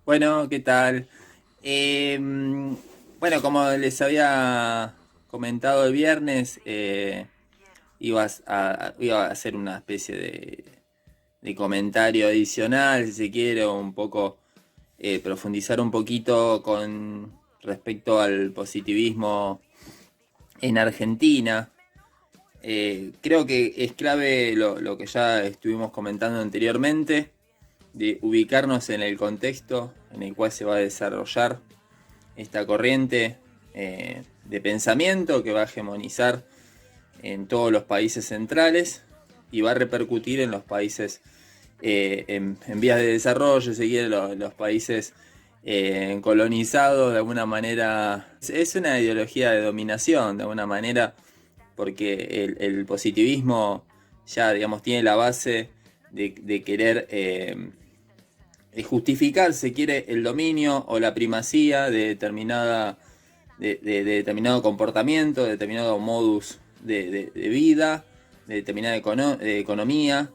Bueno, ¿qué tal? Bueno, como les había comentado el viernes, iba a hacer una especie de comentario adicional, si se quiere, o un poco profundizar un poquito con respecto al positivismo en Argentina. Creo que es clave lo que ya estuvimos comentando anteriormente, de ubicarnos en el contexto en el cual se va a desarrollar esta corriente de pensamiento que va a hegemonizar en todos los países centrales y va a repercutir en los países en vías de desarrollo, si quiere, los países colonizados de alguna manera. Es una ideología de dominación, de alguna manera, porque el positivismo ya, digamos, tiene la base de querer justificar, si quiere, el dominio o la primacía de de determinado comportamiento, de determinado modus de vida, de determinada economía,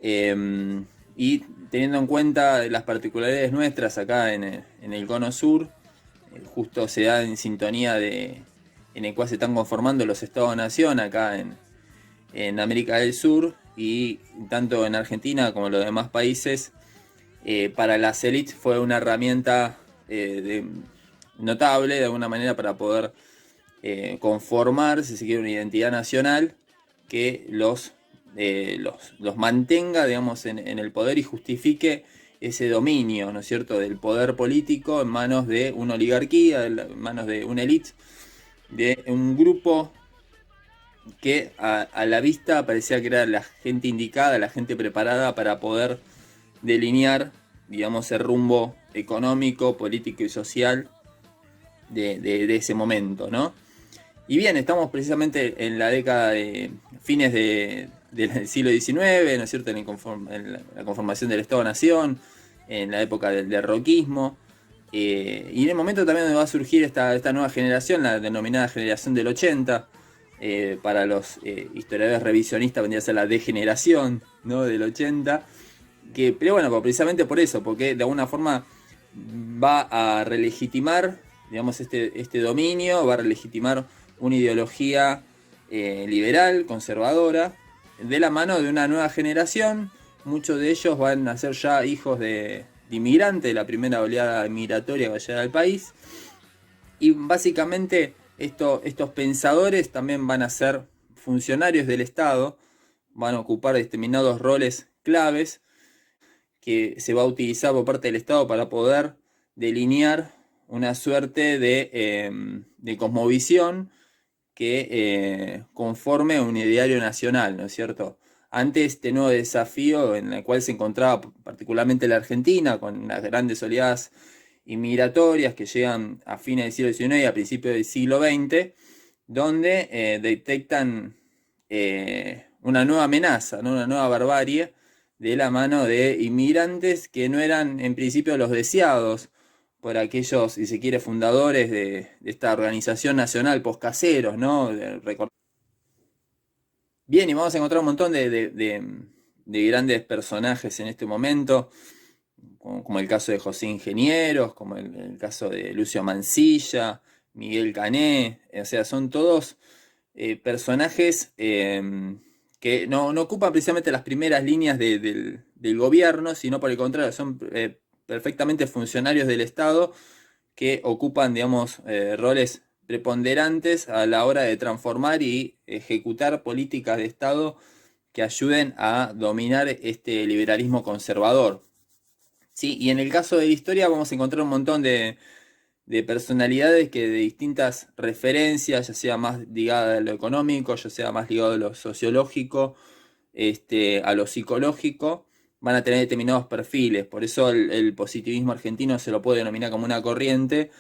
y teniendo en cuenta las particularidades nuestras acá en el cono sur, justo se da en sintonía en el cual se están conformando los estados-nación acá en América del Sur, y tanto en Argentina como en los demás países, para las élites fue una herramienta notable de alguna manera para poder conformar, si se quiere, una identidad nacional que los mantenga, digamos, en el poder y justifique ese dominio, ¿no es cierto?, del poder político en manos de una oligarquía, en manos de una élite, de un grupo que a la vista parecía que era la gente indicada, la gente preparada para poder delinear, digamos, el rumbo económico, político y social de ese momento, ¿no? Y bien, estamos precisamente en la década de fines del siglo XIX, ¿no es cierto?, en la conformación del Estado-Nación, en la época del roquismo, y en el momento también donde va a surgir esta nueva generación, la denominada generación del 80, para los historiadores revisionistas vendría a ser la degeneración, ¿no?, del 80, pero bueno, pues precisamente por eso, porque de alguna forma va a relegitimar, digamos, este dominio, va a relegitimar una ideología liberal, conservadora, de la mano de una nueva generación. Muchos de ellos van a ser ya hijos de inmigrantes, de la primera oleada migratoria que va a llegar al país. Y básicamente estos pensadores también van a ser funcionarios del Estado, van a ocupar determinados roles claves que se va a utilizar por parte del Estado para poder delinear una suerte de cosmovisión que conforme un ideario nacional, ¿no es cierto? Ante este nuevo desafío en el cual se encontraba particularmente la Argentina, con las grandes oleadas inmigratorias que llegan a fines del siglo XIX y a principios del siglo XX, donde detectan una nueva amenaza, ¿no?, una nueva barbarie de la mano de inmigrantes que no eran en principio los deseados por aquellos, si se quiere, fundadores de esta organización nacional poscaseros, ¿no? Bien, y vamos a encontrar un montón de grandes personajes en este momento, como el caso de José Ingenieros, como el caso de Lucio Mansilla, Miguel Cané, o sea, son todos personajes que no ocupan precisamente las primeras líneas del gobierno, sino por el contrario, son perfectamente funcionarios del Estado que ocupan, digamos, roles preponderantes a la hora de transformar y ejecutar políticas de Estado que ayuden a dominar este liberalismo conservador. Sí, y en el caso de la historia vamos a encontrar un montón de personalidades que de distintas referencias, ya sea más ligada a lo económico, ya sea más ligado a lo sociológico, a lo psicológico, van a tener determinados perfiles. Por eso el positivismo argentino se lo puede denominar como una corriente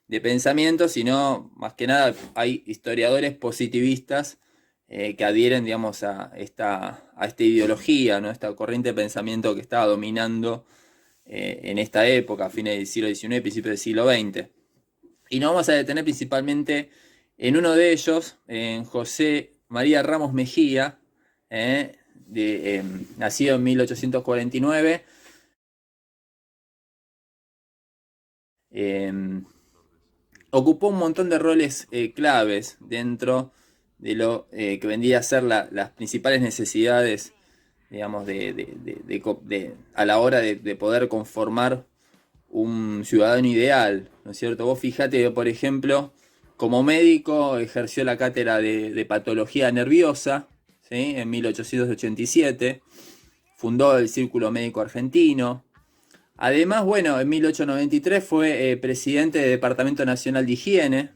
de pensamiento, sino más que nada hay historiadores positivistas que adhieren, digamos, a esta ideología, ¿no?, esta corriente de pensamiento que estaba dominando en esta época, a fines del siglo XIX, principios del siglo XX. Y nos vamos a detener principalmente en uno de ellos, en José María Ramos Mejía, nacido en 1849, ocupó un montón de roles claves dentro de lo que vendría a ser las principales necesidades, digamos, a la hora de poder conformar un ciudadano ideal, ¿no es cierto? Vos fijate que, por ejemplo, como médico ejerció la cátedra de patología nerviosa, ¿sí? En 1887, fundó el Círculo Médico Argentino. Además, bueno, en 1893 fue presidente del Departamento Nacional de Higiene.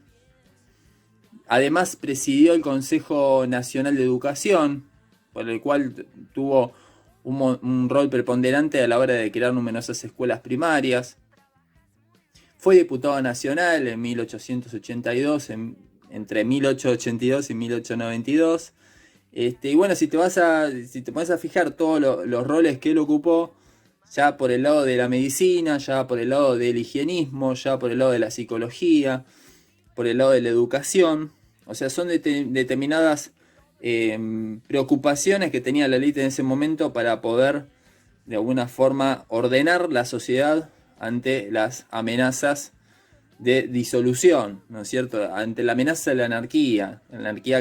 Además, presidió el Consejo Nacional de Educación, por el cual tuvo un rol preponderante a la hora de crear numerosas escuelas primarias. Fue diputado nacional en 1882, entre 1882 y 1892. Y bueno, si te pones a fijar todos los roles que él ocupó, ya por el lado de la medicina, ya por el lado del higienismo, ya por el lado de la psicología, por el lado de la educación, o sea, son determinadas preocupaciones que tenía la élite en ese momento para poder, de alguna forma, ordenar la sociedad ante las amenazas de disolución, ¿no es cierto? Ante la amenaza de la anarquía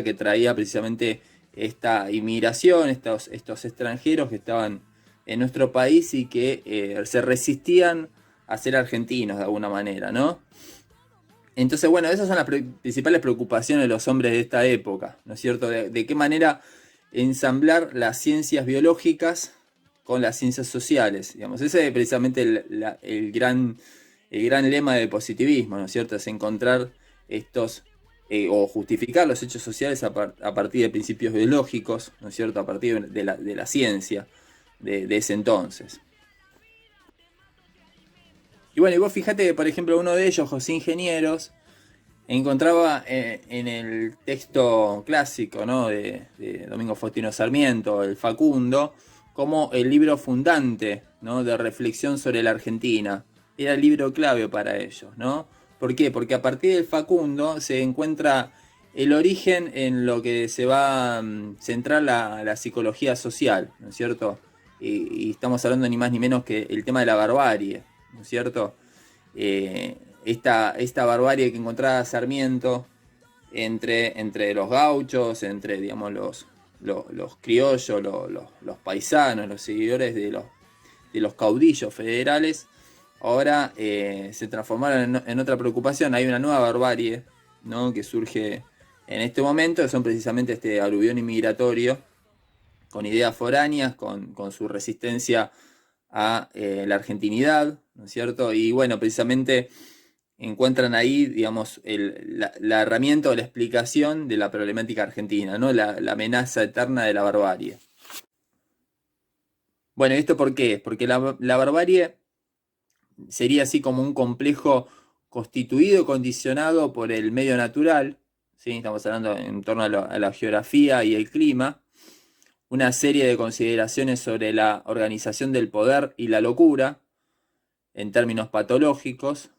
que traía precisamente esta inmigración, estos extranjeros que estaban en nuestro país y que se resistían a ser argentinos de alguna manera, ¿no? Entonces, bueno, esas son las principales preocupaciones de los hombres de esta época, ¿no es cierto? De qué manera ensamblar las ciencias biológicas con las ciencias sociales, digamos. Ese es precisamente el gran lema del positivismo, ¿no es cierto? Es encontrar estos, o justificar los hechos sociales a partir de principios biológicos, ¿no es cierto? A partir de la ciencia de ese entonces. Y bueno, y vos fijate que, por ejemplo, uno de ellos, José Ingenieros, encontraba en el texto clásico, ¿no? de Domingo Faustino Sarmiento, el Facundo, como el libro fundante, ¿no? De reflexión sobre la Argentina. Era el libro clave para ellos, ¿no? ¿Por qué? Porque a partir del Facundo se encuentra el origen en lo que se va a centrar la psicología social, ¿no es cierto? Y estamos hablando ni más ni menos que el tema de la barbarie, ¿no es cierto? Esta barbarie que encontraba Sarmiento entre los gauchos, entre, digamos, los criollos, los paisanos, los seguidores de los caudillos federales, ahora se transformaron en otra preocupación. Hay una nueva barbarie, ¿no? Que surge en este momento, que son precisamente este aluvión inmigratorio, con ideas foráneas, con su resistencia a la argentinidad, ¿no es cierto? Y bueno, precisamente encuentran ahí, digamos, la herramienta o la explicación de la problemática argentina, ¿no? La amenaza eterna de la barbarie. Bueno, ¿esto por qué? Porque la barbarie sería así como un complejo constituido y condicionado por el medio natural, ¿sí? Estamos hablando en torno a la geografía y el clima, una serie de consideraciones sobre la organización del poder y la locura, en términos patológicos,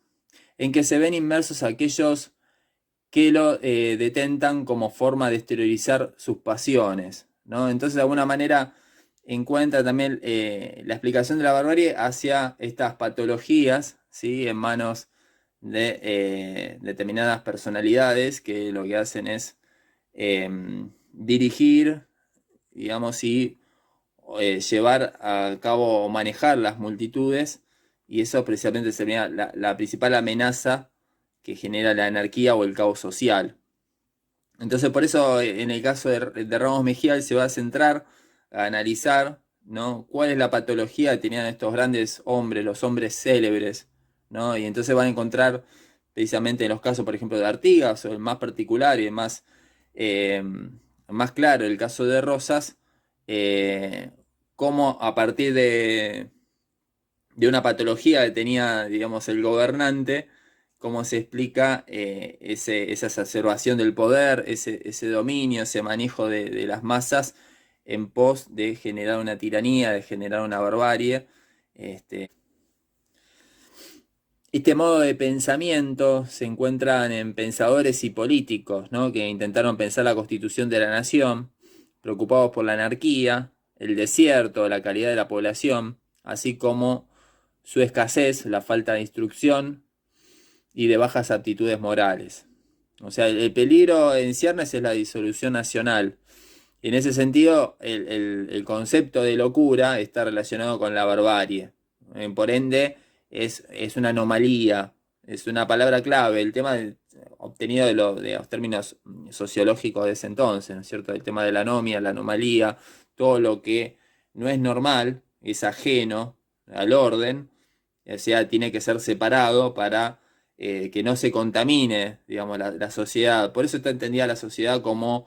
en que se ven inmersos aquellos que lo detentan como forma de exteriorizar sus pasiones, ¿no? Entonces, de alguna manera, encuentra también la explicación de la barbarie hacia estas patologías, ¿sí? En manos de determinadas personalidades que lo que hacen es dirigir, digamos, y llevar a cabo o manejar las multitudes, y eso precisamente sería la principal amenaza que genera la anarquía o el caos social. Entonces, por eso, en el caso de Ramos Mejía, él se va a centrar a analizar, ¿no? Cuál es la patología que tenían estos grandes hombres, los hombres célebres, ¿no? Y entonces van a encontrar, precisamente en los casos, por ejemplo, de Artigas, o el más particular y el más claro, el caso de Rosas, eh, cómo a partir de una patología que tenía, digamos, el gobernante, cómo se explica esa exacerbación del poder, ese dominio, ese manejo de las masas en pos de generar una tiranía, de generar una barbarie. Este modo de pensamiento se encuentran en pensadores y políticos, ¿no? Que intentaron pensar la constitución de la nación, preocupados por la anarquía, el desierto, la calidad de la población, así como su escasez, la falta de instrucción, y de bajas aptitudes morales. O sea, el peligro en ciernes es la disolución nacional. Y en ese sentido, el concepto de locura está relacionado con la barbarie. Por ende, es una anomalía, es una palabra clave. El tema obtenido de los términos sociológicos de ese entonces, ¿no es cierto? El tema de la anomia, la anomalía, todo lo que no es normal, es ajeno al orden, o sea, tiene que ser separado para que no se contamine, digamos, la sociedad. Por eso está entendida la sociedad como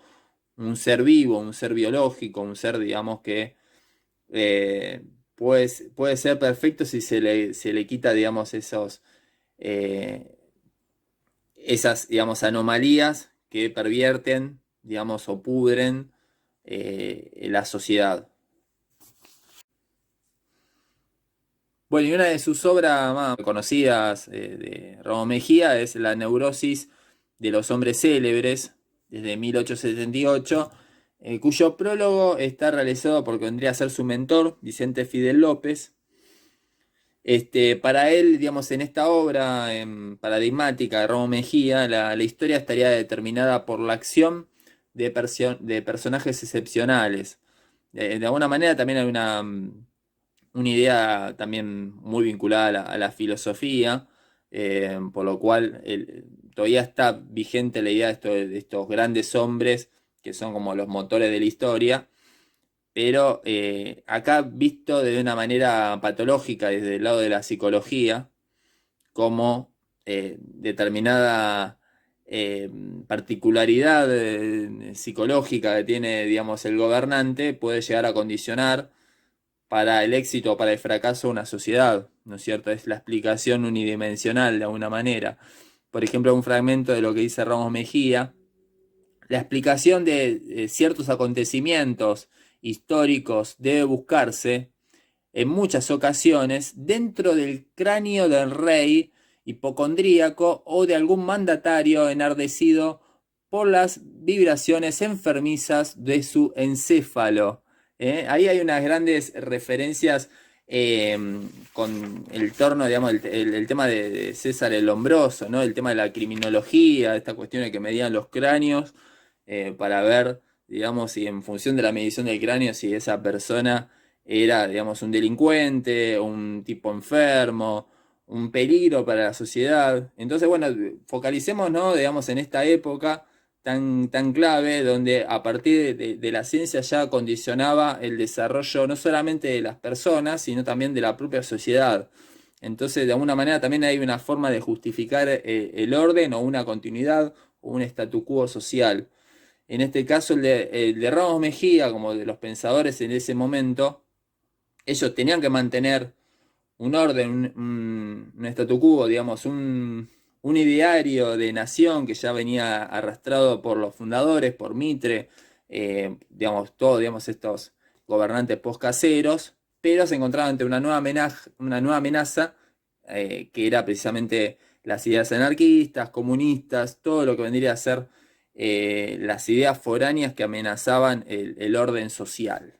un ser vivo, un ser biológico, un ser, digamos, que eh, puede ser perfecto si se le quita, digamos, eh, esas, digamos, anomalías que pervierten, digamos, o pudren la sociedad. Bueno, y una de sus obras más conocidas de Ramón Mejía es La neurosis de los hombres célebres, desde 1878, cuyo prólogo está realizado por que vendría a ser su mentor, Vicente Fidel López. Para él, digamos, en esta obra paradigmática de Ramón Mejía, la historia estaría determinada por la acción de personajes excepcionales. De alguna manera también hay una idea también muy vinculada a la filosofía, por lo cual todavía está vigente la idea de estos grandes hombres que son como los motores de la historia, pero acá visto de una manera patológica desde el lado de la psicología, como determinada eh, particularidad psicológica que tiene, digamos, el gobernante puede llegar a condicionar para el éxito o para el fracaso de una sociedad, ¿no es cierto? Es la explicación unidimensional de alguna manera. Por ejemplo, un fragmento de lo que dice Ramos Mejía, la explicación de ciertos acontecimientos históricos debe buscarse en muchas ocasiones dentro del cráneo del rey hipocondríaco o de algún mandatario enardecido por las vibraciones enfermizas de su encéfalo. Ahí hay unas grandes referencias eh, con el torno, digamos, el tema de César el Hombroso, ¿no? El tema de la criminología, esta cuestión de que medían los cráneos para ver, digamos, si en función de la medición del cráneo, si esa persona era, digamos, un delincuente, un tipo enfermo, un peligro para la sociedad. Entonces, bueno, focalicemos, ¿no? Digamos, en esta época tan clave, donde a partir de la ciencia ya condicionaba el desarrollo no solamente de las personas, sino también de la propia sociedad. Entonces, de alguna manera también hay una forma de justificar el orden o una continuidad o un statu quo social. En este caso, el de Ramos Mejía, como de los pensadores en ese momento, ellos tenían que mantener un orden, un statu quo, digamos, un ideario de nación que ya venía arrastrado por los fundadores, por Mitre, digamos, todos, digamos, estos gobernantes postcaseros, pero se encontraban ante una nueva amenaza que era precisamente las ideas anarquistas, comunistas, todo lo que vendría a ser las ideas foráneas que amenazaban el orden social.